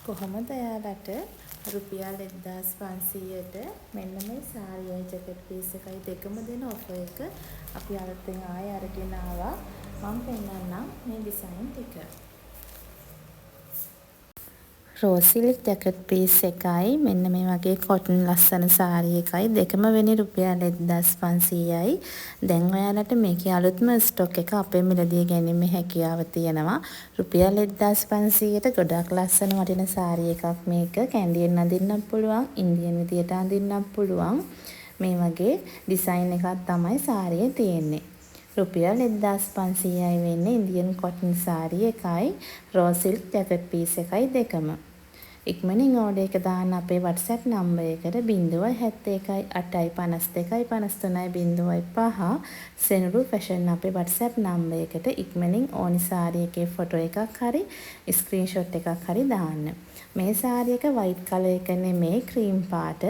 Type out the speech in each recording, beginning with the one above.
කොහොමද ඔයාලට රුපියල් 1500ට මෙන්න මේ සාරියයි ජැකට් පීස් එකයි දෙකම දෙන ඔෆර් එක අපි අලුතෙන් ආයෙ අරගෙන ආවා. මම පෙන්නන්නම් මේ ඩිසයින් ටික. රෝස් සිල්ක් ජැකට් පීස් එකයි මෙන්න මේ වගේ කොටන් ලස්සන සාරි එකයි දෙකම වෙන්නේ රුපියල් 1500යි. දැන් ඔයාලට මේකේ අලුත්ම ස්ටොක් එක අපේ මිලදී ගැනීමේ හැකියාව තියෙනවා. රුපියල් 1500ට ගොඩක් ලස්සන වටින සාරි එකක් මේක. කැන්ඩියෙන් අඳින්නත් පුළුවන්, ඉන්දියන් විදියට අඳින්නත් පුළුවන්. මේ වගේ ඩිසයින් එකක් තමයි සාරියේ තියෙන්නේ. රුපියල් 1500යි වෙන්නේ ඉන්දියන් කොටන් සාරි එකයි රෝස් සිල්ක් ජැකට් පීස් එකයි දෙකම. ඉක්මනින් ඕඩර් එක දාන්න අපේ WhatsApp නම්බර් එකට 071 8යි 52යි 53යි 05 සෙනුරු ෆැෂන් අපේ WhatsApp නම්බර් එකට ඉක්මනින් ඕනි සාරි එකේ ෆොටෝ එකක් හරි ස්ක්‍රීන්ෂොට් එකක් හරි දාන්න. මේ සාරි එක වයිට් කලර් එක නෙමෙයි ක්‍රීම් පාට.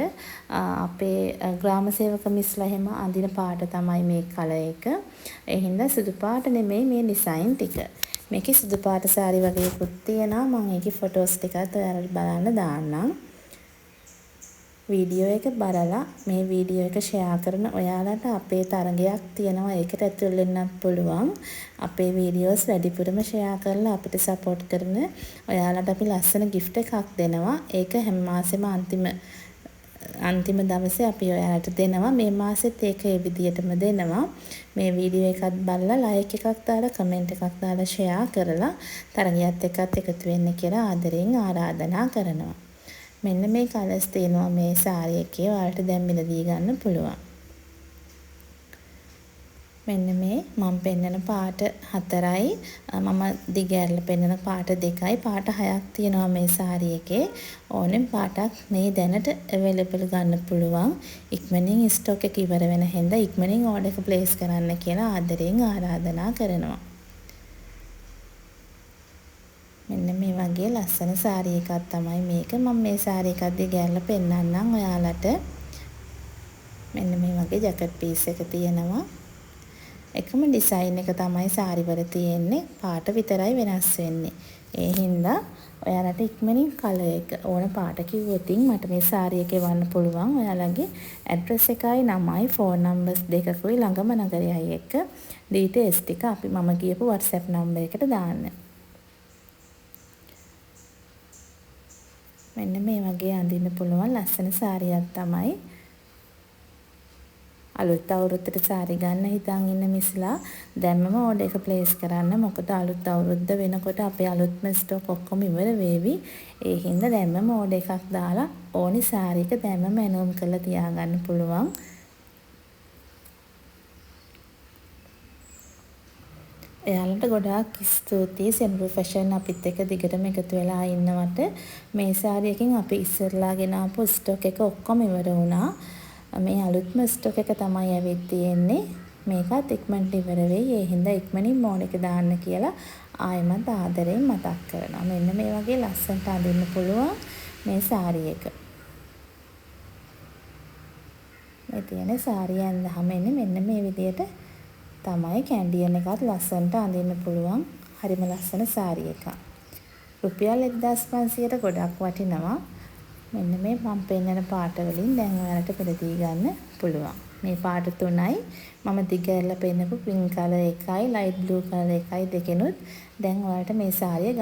අපේ ග්‍රාම සේවක මිස්ලා එහෙම අඳින පාට තමයි මේ කලර් එක. ඒ හින්දා සුදු පාට නෙමෙයි මේ ඩිසයින් ටික. මේකේ සුදු පාට සාරි වගේකුත් තියෙනවා. මම ඒකේ ෆොටෝස් ටිකත් ඔයාලට බලන්න දාන්නම්. වීඩියෝ එක බලලා මේ වීඩියෝ එක ෂෙයා කරන ඔයාලට අපේ තරගයක් තියෙනවා. ඒකට ඇතුල් වෙන්නත් පුළුවන්. අපේ වීඩියෝස් වැඩිපුරම ෂෙයා කරලා අපිට සපෝට් කරන ඔයාලට අපි ලස්සන gift එකක් දෙනවා. ඒක හැම මාසෙම අන්තිම දවසේ අපි ඔයාලට දෙනවා. මේ මාසෙත් ඒක ඒ විදියටම දෙනවා. මේ වීඩියෝ එකත් බලලා ලයික් එකක් දාලා කමෙන්ට් එකක් දාලා ෂෙයා කරලා තරගයත් එක්කත් එකතු වෙන්න කියලා ආදරෙන් ආරාධනා කරනවා. මෙන්න මේ කලර්ස් තියෙනවා මේ සාරි එකේ. ඔයාලට දැන් මිලදී ගන්න පුළුවන්. මෙන්න මේ මම පෙන්නන පාට 4යි මම දිග ඇරලා පෙන්නන පාට 2යි පාට 6ක් තියෙනවා මේ සාරි එකේ. ඕනෙම පාටක් මේ දැනට අවైలබල් ගන්න පුළුවන්. ඉක්මනින් ස්ටොක් එක ඉවර වෙන හැන්දා ඉක්මනින් ඕඩර් එක ප්ලේස් කරන්න කියලා ආදරෙන් ආරාධනා කරනවා. මෙන්න මේ වගේ ලස්සන සාරි එකක් තමයි මේක. මම මේ සාරි එකක් දිග ඇරලා පෙන්නන්නම් ඔයාලට. මෙන්න මේ වගේ ජැකට් පීස් එක තියෙනවා. එකම ඩිසයින් එක තමයි සාරි වල තියෙන්නේ. පාට විතරයි වෙනස් වෙන්නේ. ඒ හින්දා ඔයාලට ඉක්මනින් කලර් එක ඕන පාට කිව්වොතින් මට මේ සාරි එක එවන්න පුළුවන්. ඔයාලගේ ඇඩ්‍රස් එකයි නමයි ෆෝන් නම්බර්ස් දෙකකුයි ළඟම නගරයයි එක්ක ඩීටේල්ස් ටික අපි මම කියපු WhatsApp නම්බර් එකට දාන්න. මෙන්න මේ වගේ අඳින්න පුළුවන් ලස්සන සාරියක් තමයි. අලුත් අවුරුද්දට සාරි ගන්න හිතන් ඉන්න මිස්ලා දැම්මම ඕඩර් එක ප්ලේස් කරන්න. මොකද අලුත් අවුරුද්ද වෙනකොට අපේ අලුත්ම ස්ටොක් ඔක්කොම ඉවර වෙවි. ඒ හින්දා දැම්මම ඕඩර් එකක් දාලා ඕනි සාරි එක දැම්මම එනෝම් කරලා තියාගන්න පුළුවන්. එයාලට ගොඩාක් ස්තුතියි සෙනුරු ෆැෂන් අපිත් එක්ක දිගටම එකතු වෙලා ඉන්නවට. මේ සාරි එකෙන් අපි ඉස්සරලා ගෙන ආපු ස්ටොක් එක ඔක්කොම ඉවර වුණා. මේ අලුත්ම ස්ටොක් එක තමයි ඇවිත් තියෙන්නේ. මේකත් ඉක්මනට ඉවර වෙයි. ඒ හින්දා ඉක්මනින් ඕඩර් එක දාන්න කියලා ආයෙමත් ආදරෙන් මතක් කරනවා. මෙන්න මේ වගේ ලස්සනට අඳින්න පුළුවන් මේ සාරි එක. මේ තියෙන සාරිය ඇඳහම එන්නේ මෙන්න මේ විදියට තමයි. කැන්ඩියන් එකත් ලස්සනට අඳින්න පුළුවන්. හරිම ලස්සන සාරි එකක්. රුපියල් 1500ට ගොඩක් වටිනවා. මෙන්න මේ මම පෙන්නන පාට වලින් දැන් ඔයාලට පෙරදී ගන්න පුළුවන්. මේ පාට 3යි මම දිග ඇරලා පෙන්නපු පින්ක් කලර් එකයි ලයිට් බ්ලූ කලර් එකයි දෙකෙනුත් දැන් ඔයාලට මේ සාරිය